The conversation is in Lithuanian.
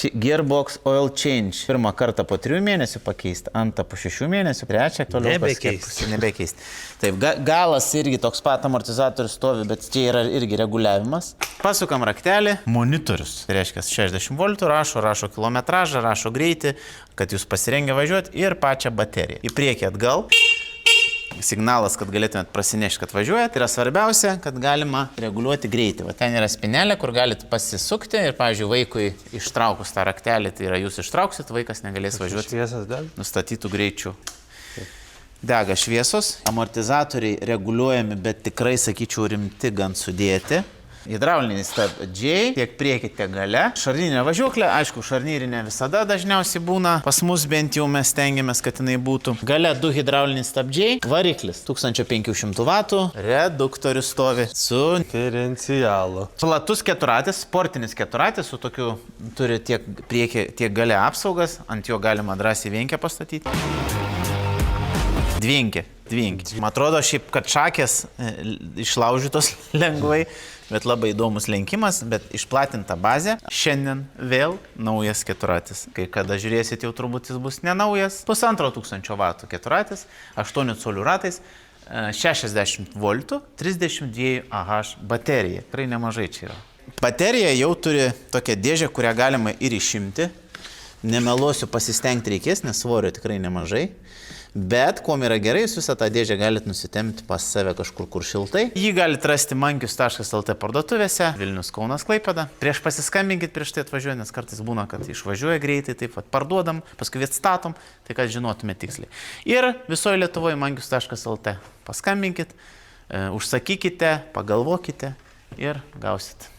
Gearbox Oil Change. Pirmą kartą po 3 mėnesių pakeisti, antrą po 6 mėnesių, trečią toliau nebekeisti. Taip, galas irgi toks pat amortizatorius stovi, bet čia yra irgi reguliavimas. Pasukam raktelį, monitorius. Tai reiškia 60 V, rašo kilometražą, rašo greitį, kad jūs pasirengę važiuoti ir pačią bateriją. Į priekį atgal. Signalas, kad galėtumėt prasinešti, kad važiuojat, yra svarbiausia, kad galima reguliuoti greitį. Va, ten yra spinelė, kur galite pasisukti ir, pavyzdžiui, vaikui ištraukus tą raktelį, tai yra jūs ištrauksit, vaikas negalės važiuoti. Šviesas dega? Nustatytų greičių. Dega šviesos, amortizatoriai reguliuojami, bet tikrai, sakyčiau, rimti gan sudėti. Hidrauliniai stabdžiai, tiek priekį, tiek gale. Šarnyrinė važiuoklė, aišku, šarnyrinė visada dažniausiai būna. Pas mus bent jau mes stengiamės, kad jinai būtų. Gale 2 hidrauliniai stabdžiai, variklis 1500 W, reduktorius stovi su diferencialu. Platus keturatis, sportinis keturatis, su tokiu turi tiek priekį, tiek gale apsaugas, ant jo galima drąsiai vienkę pastatyti. Dvinkė. Man atrodo šiaip, kad šakės išlaužytos lengvai, bet labai įdomus lenkimas, bet išplatinta bazė. Šiandien vėl naujas keturatis. Kai kada žiūrėsit, jau turbūt jis bus nenaujas. 1500 W keturatis, 8 colių ratais, 60 V, 32 Ah baterija. Tikrai nemažai čia yra. Baterija jau turi tokią dėžę, kurią galima ir išimti. Nemeluosiu, pasistengti reikės, nes svorio tikrai nemažai. Bet, kuom yra gerai, jūs visą tą dėžę galite nusitemti pas save kažkur, kur šiltai. Jį galite rasti mankius.lt parduotuvėse, Vilnius, Kaunas, Klaipėda. Prieš pasiskambinkit, prieš tai atvažiuoja, nes kartais būna, kad išvažiuoja greitai, taip pat parduodam, paskui atstatom, tai kad žinotumėte tiksliai. Ir visoje Lietuvoje mankius.lt paskambinkit, užsakykite, pagalvokite ir gausit.